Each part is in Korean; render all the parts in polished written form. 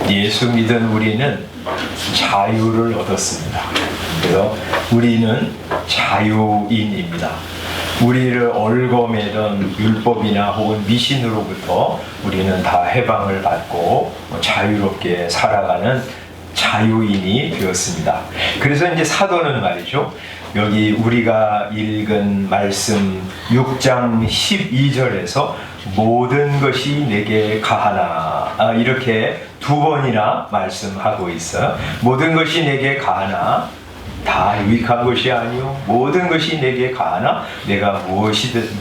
예수 믿은 우리는 자유를 얻었습니다. 그래서 우리는 자유인입니다. 우리를 얽어매던 율법이나 혹은 미신으로부터 우리는 다 해방을 받고 자유롭게 살아가는 자유인이 되었습니다. 그래서 이제 사도는 말이죠, 여기 우리가 읽은 말씀 6장 12절에서 모든 것이 내게 가하나, 이렇게 두 번이나 말씀하고 있어요. 모든 것이 내게 가하나 다 유익한 것이 아니요 모든 것이 내게 가하나 내가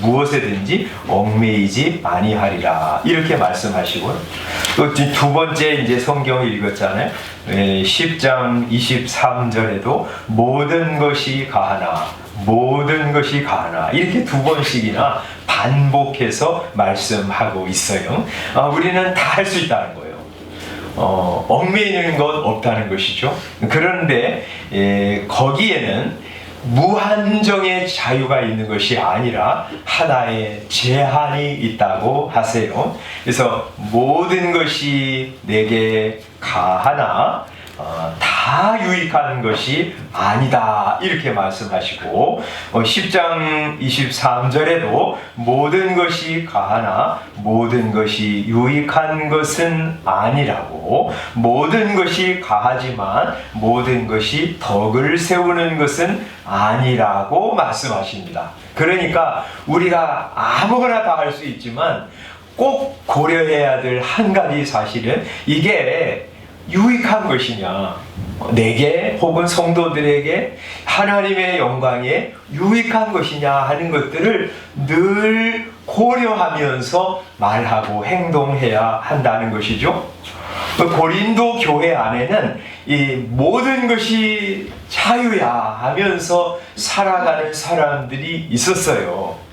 무엇에든지 얽매이지 아니하리라, 이렇게 말씀하시고, 또 두 번째 이제 성경을 읽었잖아요. 10장 23절에도 모든 것이 가하나 모든 것이 가하나, 이렇게 두 번씩이나 반복해서 말씀하고 있어요. 우리는 다 할 수 있다는 거예요. 얽매이는 건 없다는 것이죠. 그런데 거기에는 무한정의 자유가 있는 것이 아니라 하나의 제한이 있다고 하세요. 그래서 모든 것이 내게 가하나 다 유익한 것이 아니다, 이렇게 말씀하시고, 10장 23절에도 모든 것이 가하나 모든 것이 유익한 것은 아니라고, 모든 것이 가하지만 모든 것이 덕을 세우는 것은 아니라고 말씀하십니다. 그러니까 우리가 아무거나 다 할 수 있지만 꼭 고려해야 될 한 가지 사실은, 이게 유익한 것이냐, 내게 혹은 성도들에게 하나님의 영광에 유익한 것이냐 하는 것들을 늘 고려하면서 말하고 행동해야 한다는 것이죠. 고린도 교회 안에는 이 모든 것이 자유야 하면서 살아가는 사람들이 있었어요.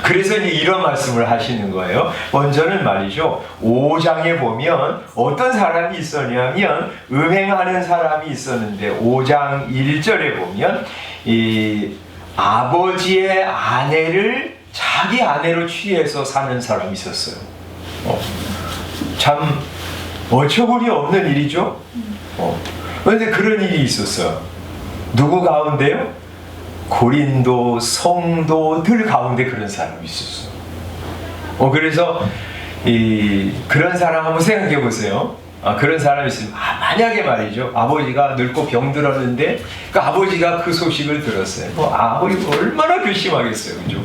그래서 이런 말씀을 하시는 거예요. 먼저는 말이죠, 5장에 보면 어떤 사람이 있었냐면 음행하는 사람이 있었는데, 5장 1절에 보면 이 아버지의 아내를 자기 아내로 취해서 사는 사람이 있었어요. 참 어처구니 없는 일이죠. 그런데 그런 일이 있었어요. 누구 가운데요? 고린도 성도들 가운데 그런 사람이 있었어요. 그래서 그런 사람 한번 생각해 보세요. 그런 사람이 있으면, 만약에 말이죠, 아버지가 늙고 병들었는데 그 아버지가 그 소식을 들었어요. 아버지가 얼마나 괘씸하겠어요, 그죠?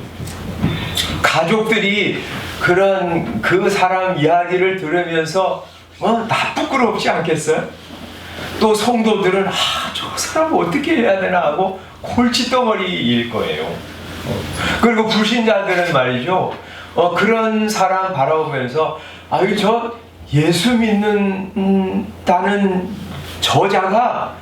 가족들이 그 사람 이야기를 들으면서 다 부끄럽지 않겠어요? 또 성도들은 저 사람 어떻게 해야 되나 하고 골칫덩어리일 거예요. 그리고 불신자들은 말이죠, 그런 사람 바라보면서 저 예수 믿는다는 저자가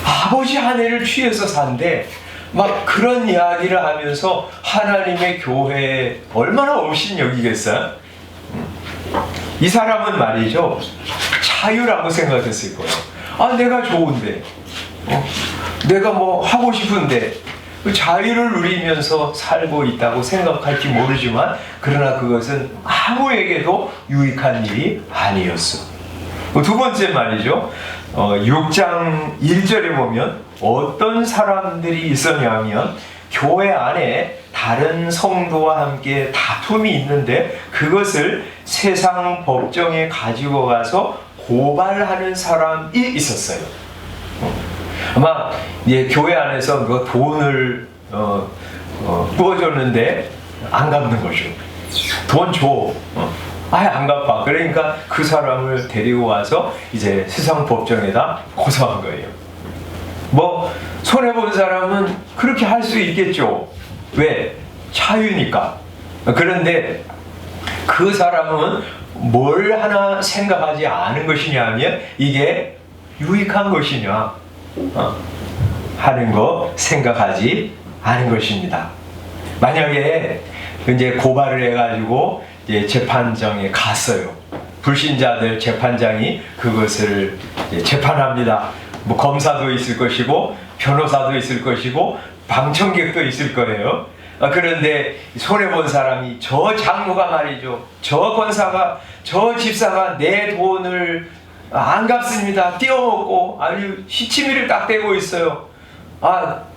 아버지 아내를 취해서 산대, 막 그런 이야기를 하면서 하나님의 교회에 얼마나 업신여기겠어요? 이 사람은 말이죠, 자유라고 생각했을 거예요. 내가 좋은데, 내가 뭐 하고 싶은데 자유를 누리면서 살고 있다고 생각할지 모르지만, 그러나 그것은 아무에게도 유익한 일이 아니었어. 두 번째 말이죠, 6장 1절에 보면 어떤 사람들이 있었냐면, 교회 안에 다른 성도와 함께 다툼이 있는데 그것을 세상 법정에 가지고 가서 고발하는 사람이 있었어요. 아마 교회 안에서 그 돈을 부어줬는데 안 갚는 거죠. 돈 줘. 아예 안 갚아. 그러니까 그 사람을 데리고 와서 이제 세상 법정에다 고소한 거예요. 손해본 사람은 그렇게 할 수 있겠죠. 왜? 자유니까. 그런데 그 사람은 뭘 하나 생각하지 않은 것이냐면, 이게 유익한 것이냐 하는 거 생각하지 않은 것입니다. 만약에 이제 고발을 해가지고 이제 재판장에 갔어요. 불신자들 재판장이 그것을 재판합니다. 검사도 있을 것이고 변호사도 있을 것이고 방청객도 있을 거예요. 그런데 손해본 사람이, 저 장로가 말이죠, 저 권사가, 저 집사가 내 돈을 안 갚습니다. 띄워먹고 아주 시치미를 딱 대고 있어요.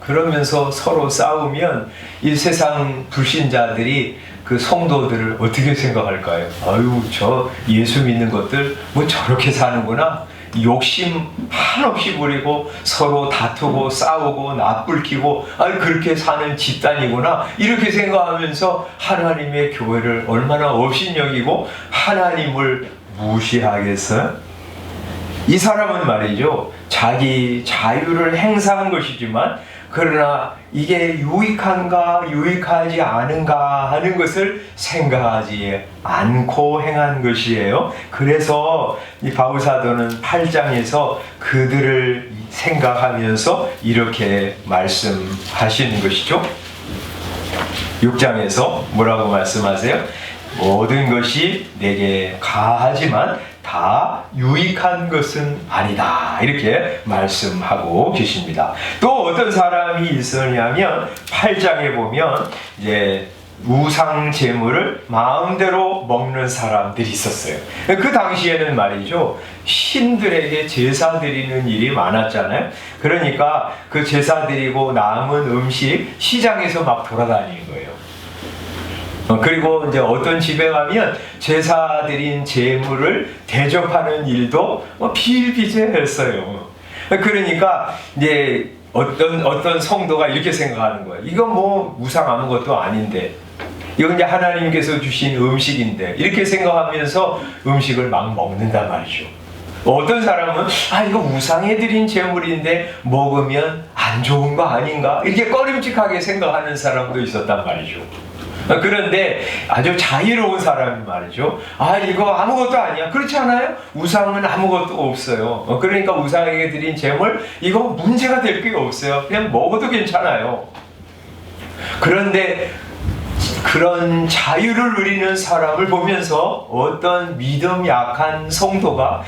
그러면서 서로 싸우면 이 세상 불신자들이 그 성도들을 어떻게 생각할까요? 아유, 저 예수 믿는 것들 뭐 저렇게 사는구나. 욕심 한없이 부리고 서로 다투고 싸우고 낯불키고 그렇게 사는 집단이구나, 이렇게 생각하면서 하나님의 교회를 얼마나 업신여기고 하나님을 무시하겠어요? 이 사람은 말이죠, 자기 자유를 행사한 것이지만 그러나 이게 유익한가 유익하지 않은가 하는 것을 생각하지 않고 행한 것이에요. 그래서 이 바울사도는 8장에서 그들을 생각하면서 이렇게 말씀하시는 것이죠. 6장에서 뭐라고 말씀하세요? 모든 것이 내게 가하지만 다 유익한 것은 아니다, 이렇게 말씀하고 계십니다. 또 어떤 사람이 있었냐면 8장에 보면 이제 우상 제물을 마음대로 먹는 사람들이 있었어요. 그 당시에는 말이죠, 신들에게 제사 드리는 일이 많았잖아요. 그러니까 그 제사 드리고 남은 음식 시장에서 막 돌아다니는 거예요. 그리고 이제 어떤 집에 가면 제사 드린 제물을 대접하는 일도 비일비재했어요. 그러니까 이제 어떤 성도가 이렇게 생각하는 거예요. 이건 뭐 우상 아무것도 아닌데, 이건 이제 하나님께서 주신 음식인데, 이렇게 생각하면서 음식을 막 먹는단 말이죠. 어떤 사람은 이거 우상에 드린 제물인데 먹으면 안 좋은 거 아닌가, 이렇게 꺼림칙하게 생각하는 사람도 있었단 말이죠. 그런데 아주 자유로운 사람이 말이죠, 이거 아무것도 아니야, 그렇지 않아요? 우상은 아무것도 없어요. 그러니까 우상에게 드린 제물 이거 문제가 될 게 없어요. 그냥 먹어도 괜찮아요. 그런데 그런 자유를 누리는 사람을 보면서 어떤 믿음 약한 성도가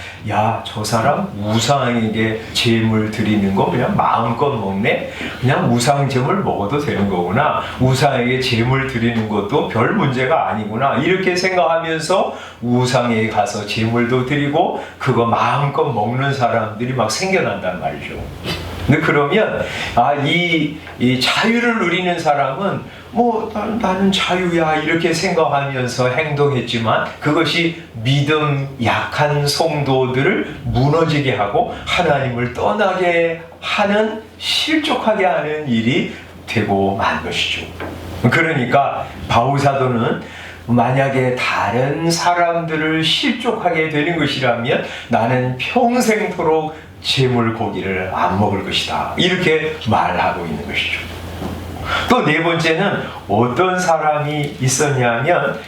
저 사람 우상에게 제물 드리는 거 그냥 마음껏 먹네, 그냥 우상 제물 먹어도 되는 거구나, 우상에게 제물 드리는 것도 별 문제가 아니구나, 이렇게 생각하면서 우상에 가서 제물도 드리고 그거 마음껏 먹는 사람들이 막 생겨난단 말이죠. 근데 그러면 이 자유를 누리는 사람은 나는 자유야 이렇게 생각하면서 행동했지만 그것이 믿음 약한 성도들을 무너지게 하고 하나님을 떠나게 하는, 실족하게 하는 일이 되고 만 것이죠. 그러니까 바울사도는 만약에 다른 사람들을 실족하게 되는 것이라면 나는 평생토록 제물 고기를 안 먹을 것이다, 이렇게 말하고 있는 것이죠. 또 네 번째는 어떤 사람이 있었냐면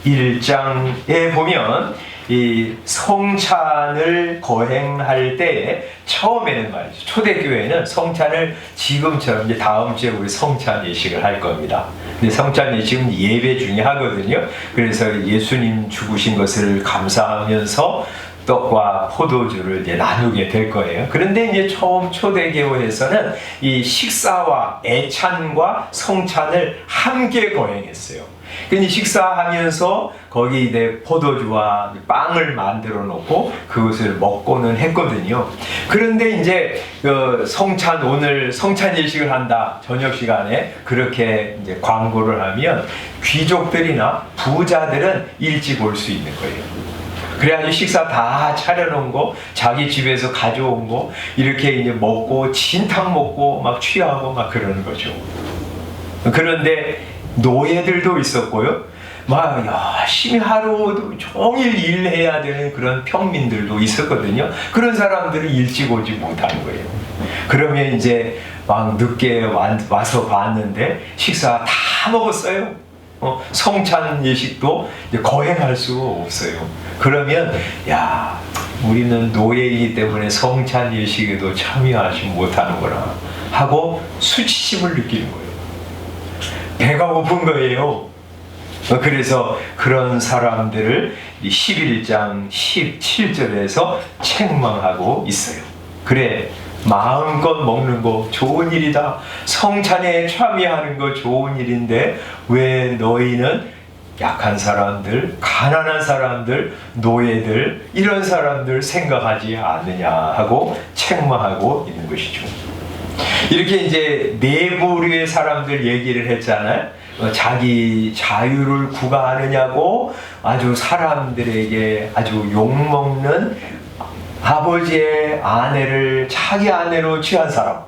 11장에 보면 이 성찬을 거행할 때에 처음에는 말이죠, 초대교회는 성찬을 지금처럼 이제 다음 주에 우리 성찬 예식을 할 겁니다. 근데 성찬 예식은 예배 중에 하거든요. 그래서 예수님 죽으신 것을 감사하면서 떡과 포도주를 이제 나누게 될 거예요. 그런데 이제 처음 초대교회에서는 이 식사와 애찬과 성찬을 함께 거행했어요. 근데 식사하면서 거기 이제 포도주와 빵을 만들어 놓고 그것을 먹고는 했거든요. 그런데 이제 오늘 성찬 예식을 한다, 저녁 시간에 그렇게 이제 광고를 하면 귀족들이나 부자들은 일찍 올 수 있는 거예요. 그래가지고 식사 다 차려놓은 거, 자기 집에서 가져온 거, 이렇게 이제 먹고, 진탕 먹고, 막 취하고, 막 그러는 거죠. 그런데 노예들도 있었고요. 막 열심히 하루 종일 일해야 되는 그런 평민들도 있었거든요. 그런 사람들은 일찍 오지 못하는 거예요. 그러면 이제 막 늦게 와서 봤는데 식사 다 먹었어요. 성찬 예식도 이제 거행할 수가 없어요. 그러면 우리는 노예이기 때문에 성찬 예식에도 참여하지 못하는구나 하고 수치심을 느끼는 거예요. 배가 고픈 거예요. 그래서 그런 사람들을 11장 17절에서 책망하고 있어요. 그래, 마음껏 먹는 거 좋은 일이다, 성찬에 참여하는 거 좋은 일인데 왜 너희는 약한 사람들, 가난한 사람들, 노예들, 이런 사람들 생각하지 않느냐 하고 책망하고 있는 것이죠. 이렇게 이제 네 부류의 사람들 얘기를 했잖아요. 자기 자유를 구가하느냐고 아주 사람들에게 아주 욕먹는 아버지의 아내를 자기 아내로 취한 사람.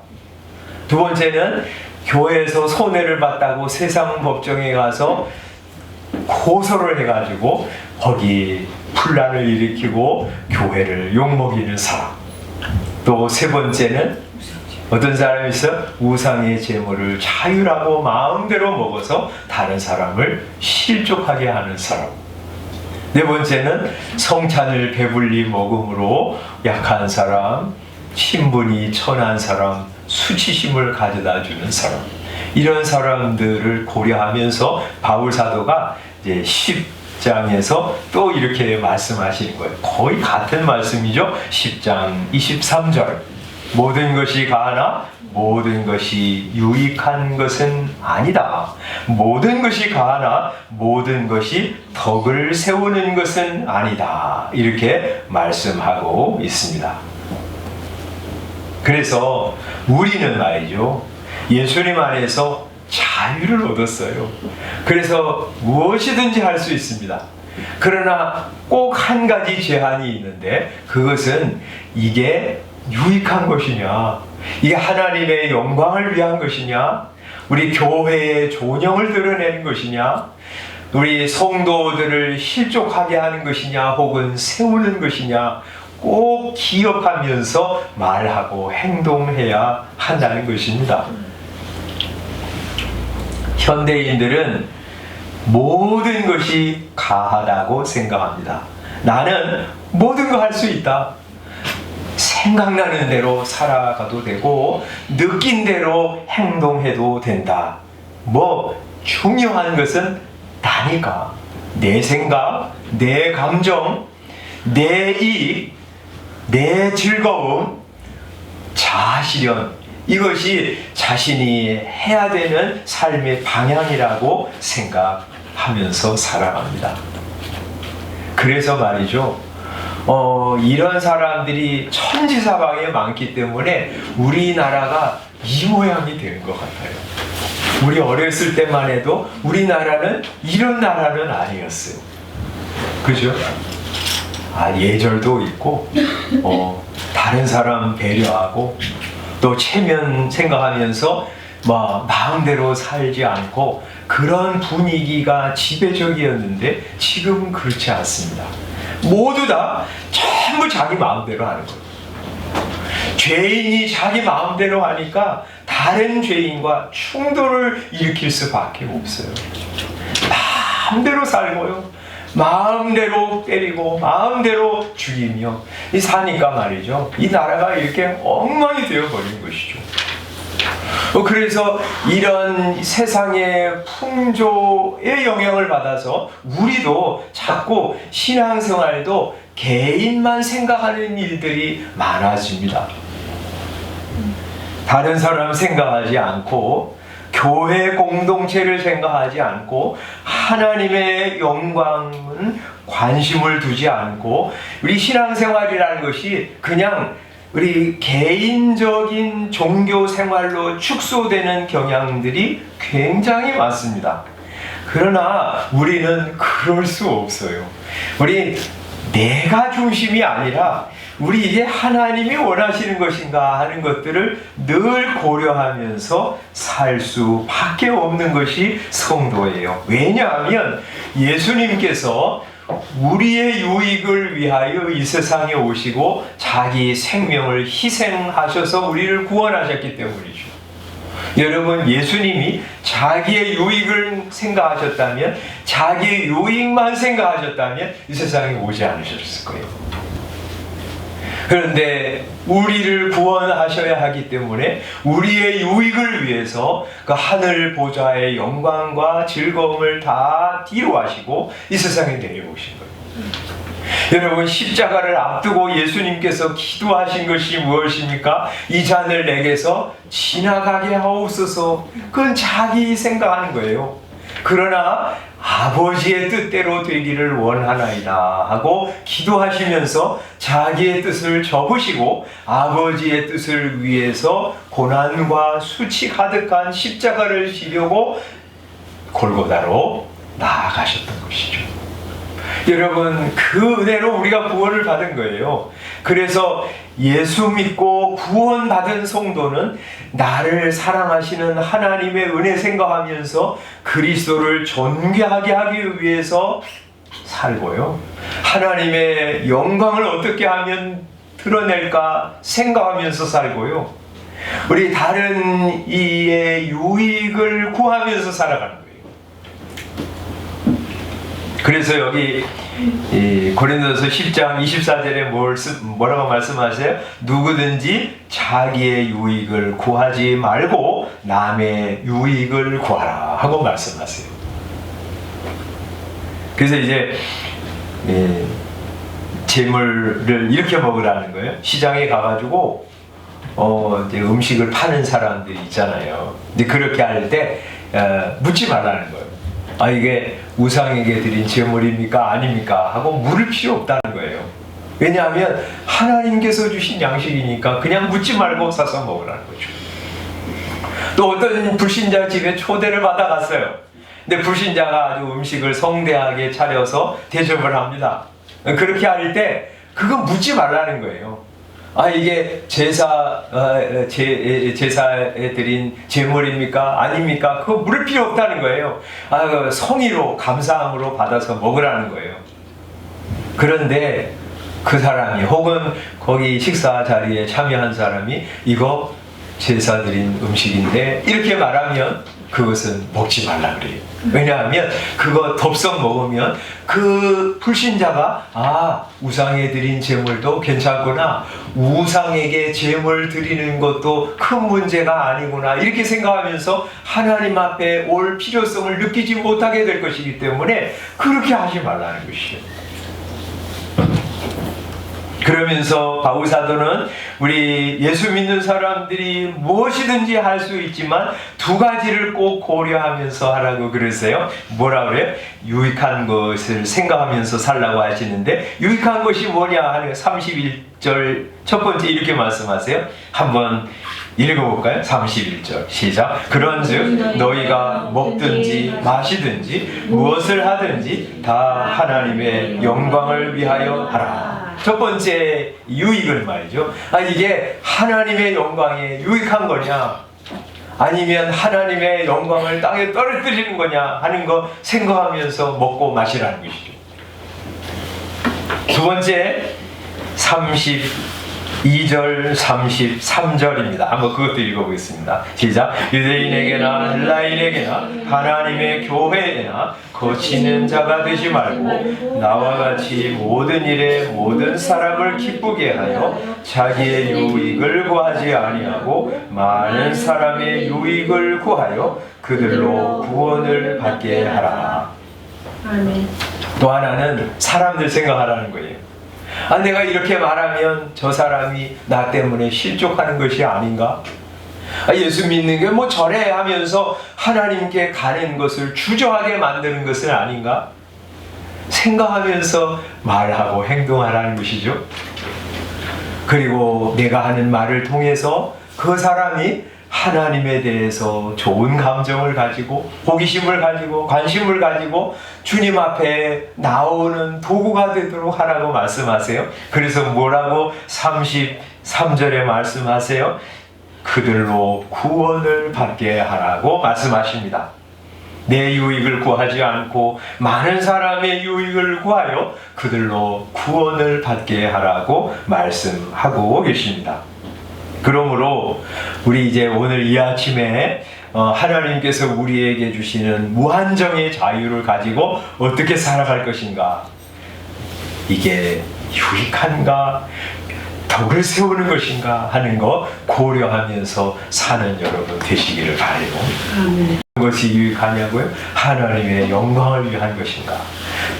두 번째는 교회에서 손해를 봤다고 세상 법정에 가서 고소를 해가지고 거기 분란을 일으키고 교회를 욕먹이는 사람. 또 세 번째는 어떤 사람이 있어 우상의 제물을 자유라고 마음대로 먹어서 다른 사람을 실족하게 하는 사람. 네 번째는 성찬을 배불리 먹음으로 약한 사람, 신분이 천한 사람, 수치심을 가져다 주는 사람. 이런 사람들을 고려하면서 바울 사도가 이제 10장에서 또 이렇게 말씀하시는 거예요. 거의 같은 말씀이죠. 10장 23절. 모든 것이 가하나 모든 것이 유익한 것은 아니다. 모든 것이 가하나 모든 것이 덕을 세우는 것은 아니다. 이렇게 말씀하고 있습니다. 그래서 우리는 말이죠, 예수님 안에서 자유를 얻었어요. 그래서 무엇이든지 할 수 있습니다. 그러나 꼭 한 가지 제한이 있는데, 그것은 이게 유익한 것이냐, 이게 하나님의 영광을 위한 것이냐, 우리 교회의 존영을 드러내는 것이냐, 우리 성도들을 실족하게 하는 것이냐, 혹은 세우는 것이냐, 꼭 기억하면서 말하고 행동해야 한다는 것입니다. 현대인들은 모든 것이 가하다고 생각합니다. 나는 모든 거 할 수 있다. 생각나는 대로 살아가도 되고 느낀 대로 행동해도 된다. 뭐 중요한 것은 나니까. 내 생각, 내 감정, 내 이익, 내 즐거움, 자아실현, 이것이 자신이 해야 되는 삶의 방향이라고 생각하면서 살아갑니다. 그래서 말이죠, 이런 사람들이 천지사방에 많기 때문에 우리나라가 이 모양이 된 것 같아요. 우리 어렸을 때만 해도 우리나라는 이런 나라는 아니었어요. 그죠? 예절도 있고, 다른 사람 배려하고, 또 체면 생각하면서 마음대로 살지 않고, 그런 분위기가 지배적이었는데 지금은 그렇지 않습니다. 모두 다 전부 자기 마음대로 하는 거예요. 죄인이 자기 마음대로 하니까 다른 죄인과 충돌을 일으킬 수밖에 없어요. 마음대로 살고요, 마음대로 때리고 마음대로 죽이며 사니까 말이죠, 이 나라가 이렇게 엉망이 되어버린 것이죠. 그래서 이런 세상의 풍조의 영향을 받아서 우리도 자꾸 신앙생활도 개인만 생각하는 일들이 많아집니다. 다른 사람 생각하지 않고, 교회 공동체를 생각하지 않고, 하나님의 영광은 관심을 두지 않고, 우리 신앙생활이라는 것이 그냥 우리 개인적인 종교 생활로 축소되는 경향들이 굉장히 많습니다. 그러나 우리는 그럴 수 없어요. 우리 내가 중심이 아니라 우리 이게 하나님이 원하시는 것인가 하는 것들을 늘 고려하면서 살 수밖에 없는 것이 성도예요. 왜냐하면 예수님께서 우리의 유익을 위하여 이 세상에 오시고 자기 생명을 희생하셔서 우리를 구원하셨기 때문이죠. 여러분, 예수님이 자기의 유익을 생각하셨다면, 자기의 유익만 생각하셨다면 이 세상에 오지 않으셨을 거예요. 그런데 우리를 구원하셔야 하기 때문에 우리의 유익을 위해서 그 하늘 보좌의 영광과 즐거움을 다 뒤로 하시고 이 세상에 내려오신 거예요. 여러분, 십자가를 앞두고 예수님께서 기도하신 것이 무엇입니까? 이 잔을 내게서 지나가게 하옵소서. 그건 자기 생각하는 거예요. 그러나 아버지의 뜻대로 되기를 원하나이다 하고 기도하시면서 자기의 뜻을 접으시고 아버지의 뜻을 위해서 고난과 수치 가득한 십자가를 지려고 골고다로 나아가셨던 것이죠. 여러분, 그 은혜로 우리가 구원을 받은 거예요. 그래서 예수 믿고 구원받은 성도는 나를 사랑하시는 하나님의 은혜 생각하면서 그리스도를 존귀하게 하기 위해서 살고요. 하나님의 영광을 어떻게 하면 드러낼까 생각하면서 살고요. 우리 다른 이의 유익을 구하면서 살아가는 거예요. 그래서 여기 고린도서 10장 24절에 뭐라고 말씀하세요? 누구든지 자기의 유익을 구하지 말고 남의 유익을 구하라 하고 말씀하세요. 그래서 이제 재물을 이렇게 먹으라는 거예요. 시장에 가가지고 이제 음식을 파는 사람들이 있잖아요. 근데 그렇게 할 때 묻지 말라는 거예요. 아, 이게 우상에게 드린 제물입니까? 아닙니까? 하고 물을 필요 없다는 거예요. 왜냐하면 하나님께서 주신 양식이니까 그냥 묻지 말고 사서 먹으라는 거죠. 또 어떤 불신자 집에 초대를 받아갔어요. 근데 불신자가 아주 음식을 성대하게 차려서 대접을 합니다. 그렇게 할 때 그건 묻지 말라는 거예요. 아, 이게 제사에 드린 제물입니까? 아닙니까? 그거 물을 필요 없다는 거예요. 아, 성의로, 감사함으로 받아서 먹으라는 거예요. 그런데 그 사람이 혹은 거기 식사 자리에 참여한 사람이 이거 제사 드린 음식인데 이렇게 말하면 그것은 먹지 말라 그래요. 왜냐하면 그거 덥석 먹으면 그 불신자가 우상에 드린 제물도 괜찮구나, 우상에게 제물 드리는 것도 큰 문제가 아니구나 이렇게 생각하면서 하나님 앞에 올 필요성을 느끼지 못하게 될 것이기 때문에 그렇게 하지 말라는 것이에요. 그러면서 바울 사도는 우리 예수 믿는 사람들이 무엇이든지 할 수 있지만 두 가지를 꼭 고려하면서 하라고 그랬어요. 뭐라 그래요? 유익한 것을 생각하면서 살라고 하시는데 유익한 것이 뭐냐 하는 31절 첫 번째 이렇게 말씀하세요. 한번 읽어볼까요? 31절 시작. 그런즉 너희가 먹든지 마시든지 무엇을 하든지 다 하나님의 영광을 위하여 하라. 첫 번째 유익을 말이죠. 이게 하나님의 영광에 유익한 거냐 아니면 하나님의 영광을 땅에 떨어뜨리는 거냐 하는 거 생각하면서 먹고 마시라는 것이죠. 두 번째 32절 33절입니다. 한번 그것도 읽어보겠습니다. 시작. 유대인에게나 헬라인에게나 하나님의 교회에나 거치는 자가 되지 말고 나와 같이 모든 일에 모든 사람을 기쁘게 하여 자기의 유익을 구하지 아니하고 많은 사람의 유익을 구하여 그들로 구원을 받게 하라. 아멘. 또 하나는 사람들 생각하라는 거예요. 내가 이렇게 말하면 저 사람이 나 때문에 실족하는 것이 아닌가? 예수 믿는 게 뭐 저래 하면서 하나님께 가는 것을 주저하게 만드는 것은 아닌가? 생각하면서 말하고 행동하라는 것이죠. 그리고 내가 하는 말을 통해서 그 사람이 하나님에 대해서 좋은 감정을 가지고 호기심을 가지고 관심을 가지고 주님 앞에 나오는 도구가 되도록 하라고 말씀하세요. 그래서 뭐라고 33절에 말씀하세요? 그들로 구원을 받게 하라고 말씀하십니다. 내 유익을 구하지 않고 많은 사람의 유익을 구하여 그들로 구원을 받게 하라고 말씀하고 계십니다. 그러므로 우리 이제 오늘 이 아침에 하나님께서 우리에게 주시는 무한정의 자유를 가지고 어떻게 살아갈 것인가, 이게 유익한가, 덕을 세우는 것인가 하는 거 고려하면서 사는 여러분 되시기를 바라요. 아멘. 무엇이 유익하냐고요? 하나님의 영광을 위한 것인가,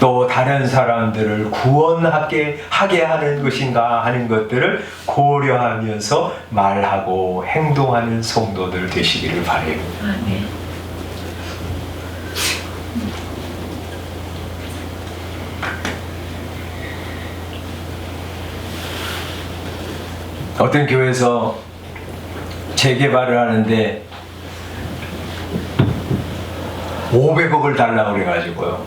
또 다른 사람들을 구원하게 하는 것인가 하는 것들을 고려하면서 말하고 행동하는 성도들 되시기를 바라요. 아멘. 어떤 교회에서 재개발을 하는데 500억을 달라고 그래가지고요.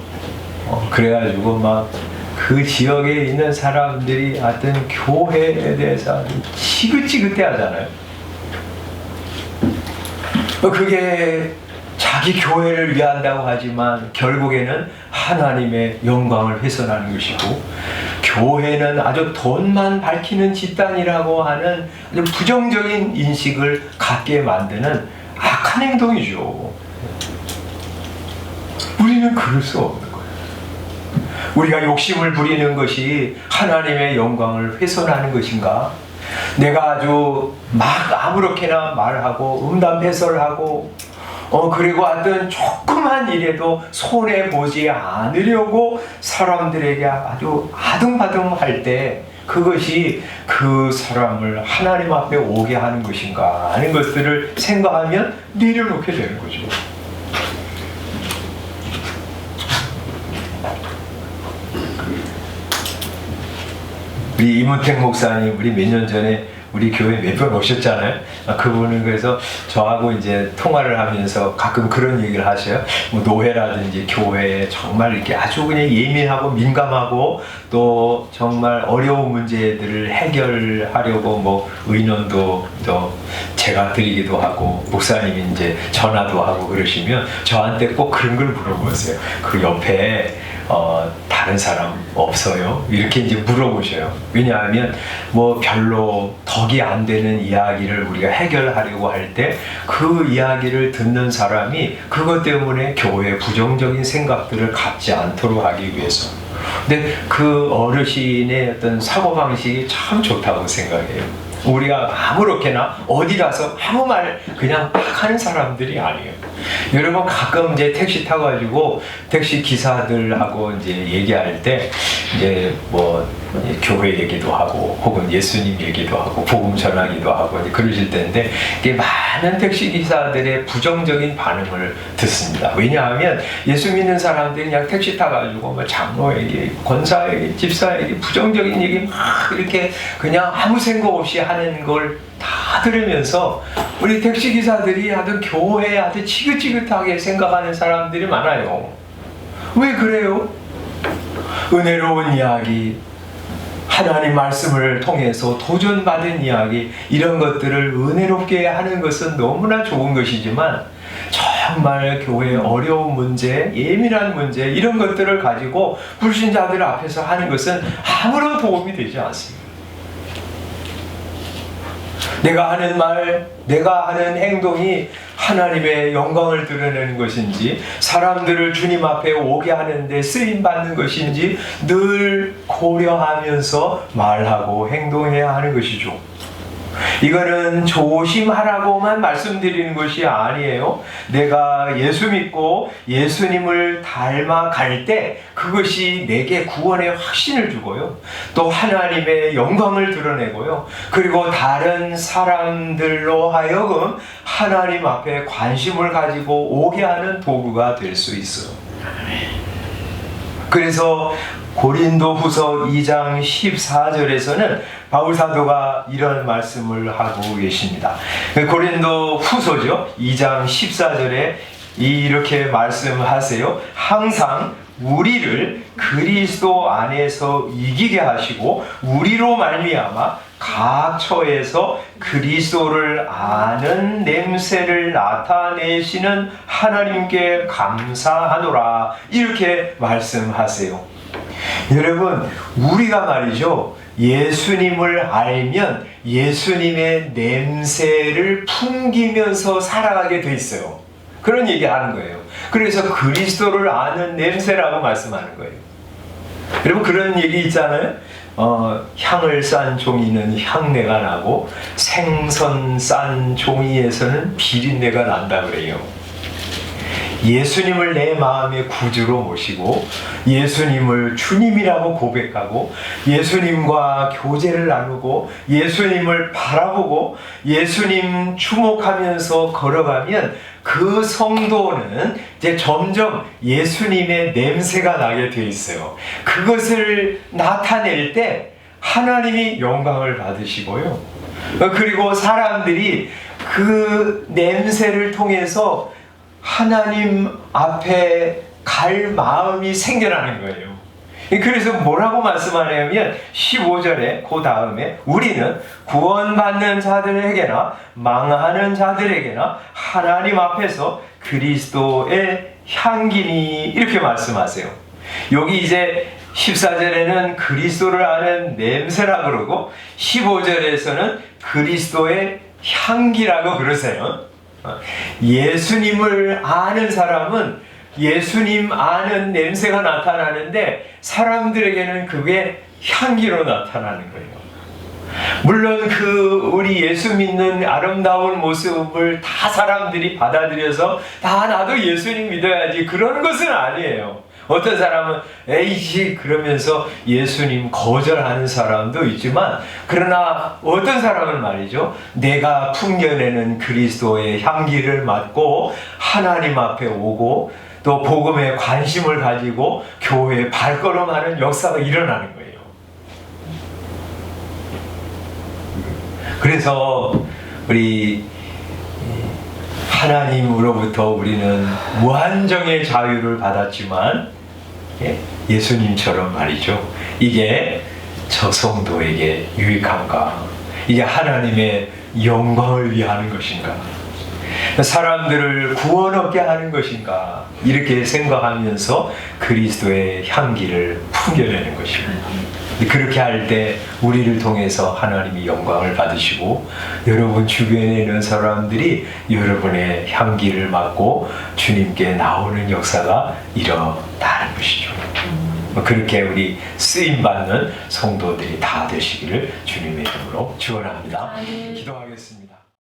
그래가지고 막 그 지역에 있는 사람들이 하여튼 교회에 대해서 지긋지긋해 하잖아요. 그게 자기 교회를 위한다고 하지만 결국에는 하나님의 영광을 훼손하는 것이고, 교회는 아주 돈만 밝히는 집단이라고 하는 아주 부정적인 인식을 갖게 만드는 악한 행동이죠. 우리는 그럴 수 없는 거예요. 우리가 욕심을 부리는 것이 하나님의 영광을 훼손하는 것인가? 내가 아주 막 아무렇게나 말하고 음담패설하고 그리고 하여튼 조그만 일에도 손해보지 않으려고 사람들에게 아주 아등바등할 때 그것이 그 사람을 하나님 앞에 오게 하는 것인가 하는 것들을 생각하면 내려놓게 되는 거죠. 우리 이문택 목사님, 우리 몇 년 전에 우리 교회 몇 번 오셨잖아요. 그분은 그래서 저하고 이제 통화를 하면서 가끔 그런 얘기를 하셔요. 뭐 노회라든지 교회에 정말 이렇게 아주 그냥 예민하고 민감하고 또 정말 어려운 문제들을 해결하려고 뭐 의논도 또 제가 드리기도 하고 목사님이 이제 전화도 하고 그러시면 저한테 꼭 그런 걸 물어보세요. 그 옆에 다른 사람 없어요? 이렇게 이제 물어보셔요. 왜냐하면 뭐 별로 덕이 안 되는 이야기를 우리가 해결하려고 할 때 그 이야기를 듣는 사람이 그것 때문에 교회에 부정적인 생각들을 갖지 않도록 하기 위해서. 근데 그 어르신의 어떤 사고방식이 참 좋다고 생각해요. 우리가 아무렇게나 어디 가서 아무 말 그냥 막 하는 사람들이 아니에요. 여러분 가끔 이제 택시 타가지고 택시 기사들하고 이제 얘기할 때 이제 뭐 교회 얘기도 하고 혹은 예수님 얘기도 하고 복음 전하기도 하고 이제 그러실 텐데 이게 많은 택시 기사들의 부정적인 반응을 듣습니다. 왜냐하면 예수 믿는 사람들이 그냥 택시 타가지고 뭐 장로에게, 권사에게, 집사에게 부정적인 얘기 막 이렇게 그냥 아무 생각 없이 하는 걸 다 들으면서 우리 택시 기사들이 아주 교회에 아주 지긋지긋하게 생각하는 사람들이 많아요. 왜 그래요? 은혜로운 이야기, 하나님 말씀을 통해서 도전받은 이야기, 이런 것들을 은혜롭게 하는 것은 너무나 좋은 것이지만 정말 교회의 어려운 문제, 예민한 문제 이런 것들을 가지고 불신자들 앞에서 하는 것은 아무런 도움이 되지 않습니다. 내가 하는 말, 내가 하는 행동이 하나님의 영광을 드러내는 것인지 사람들을 주님 앞에 오게 하는데 쓰임받는 것인지 늘 고려하면서 말하고 행동해야 하는 것이죠. 이거는 조심하라고만 말씀드리는 것이 아니에요. 내가 예수 믿고 예수님을 닮아갈 때 그것이 내게 구원의 확신을 주고요. 또 하나님의 영광을 드러내고요. 그리고 다른 사람들로 하여금 하나님 앞에 관심을 가지고 오게 하는 도구가 될 수 있어요. 그래서 고린도후서 2장 14절에서는 바울 사도가 이런 말씀을 하고 계십니다. 고린도후서죠. 2장 14절에 이렇게 말씀하세요. 항상 우리를 그리스도 안에서 이기게 하시고 우리로 말미암아 각 처에서 그리스도를 아는 냄새를 나타내시는 하나님께 감사하노라. 이렇게 말씀하세요. 여러분, 우리가 말이죠, 예수님을 알면 예수님의 냄새를 풍기면서 살아가게 돼 있어요. 그런 얘기 하는 거예요. 그래서 그리스도를 아는 냄새라고 말씀하는 거예요. 여러분, 그런 얘기 있잖아요. 향을 싼 종이는 향내가 나고 생선 싼 종이에서는 비린내가 난다 그래요. 예수님을 내 마음의 구주로 모시고 예수님을 주님이라고 고백하고 예수님과 교제를 나누고 예수님을 바라보고 예수님 주목하면서 걸어가면 그 성도는 이제 점점 예수님의 냄새가 나게 돼 있어요. 그것을 나타낼 때 하나님이 영광을 받으시고요. 그리고 사람들이 그 냄새를 통해서 하나님 앞에 갈 마음이 생겨나는 거예요. 그래서 뭐라고 말씀하냐면 15절에 그 다음에 우리는 구원받는 자들에게나 망하는 자들에게나 하나님 앞에서 그리스도의 향기니 이렇게 말씀하세요. 여기 이제 14절에는 그리스도를 아는 냄새라 그러고 15절에서는 그리스도의 향기라고 그러세요. 예수님을 아는 사람은 예수님 아는 냄새가 나타나는데 사람들에게는 그게 향기로 나타나는 거예요. 물론 우리 예수 믿는 아름다운 모습을 다 사람들이 받아들여서 다 나도 예수님 믿어야지 그런 것은 아니에요. 어떤 사람은 에이지 그러면서 예수님 거절하는 사람도 있지만 그러나 어떤 사람은 말이죠. 내가 풍겨내는 그리스도의 향기를 맡고 하나님 앞에 오고 또 복음에 관심을 가지고 교회에 발걸음하는 역사가 일어나는 거예요. 그래서 우리 하나님으로부터 우리는 무한정의 자유를 받았지만 예수님처럼 말이죠. 이게 저 성도에게 유익한가? 이게 하나님의 영광을 위하는 것인가? 사람들을 구원 얻게 하는 것인가? 이렇게 생각하면서 그리스도의 향기를 풍겨내는 것입니다. 그렇게 할 때 우리를 통해서 하나님이 영광을 받으시고 여러분 주변에 있는 사람들이 여러분의 향기를 맡고 주님께 나오는 역사가 일어나는 것이죠. 그렇게 우리 쓰임받는 성도들이 다 되시기를 주님의 이름으로 축원합니다. 기도하겠습니다.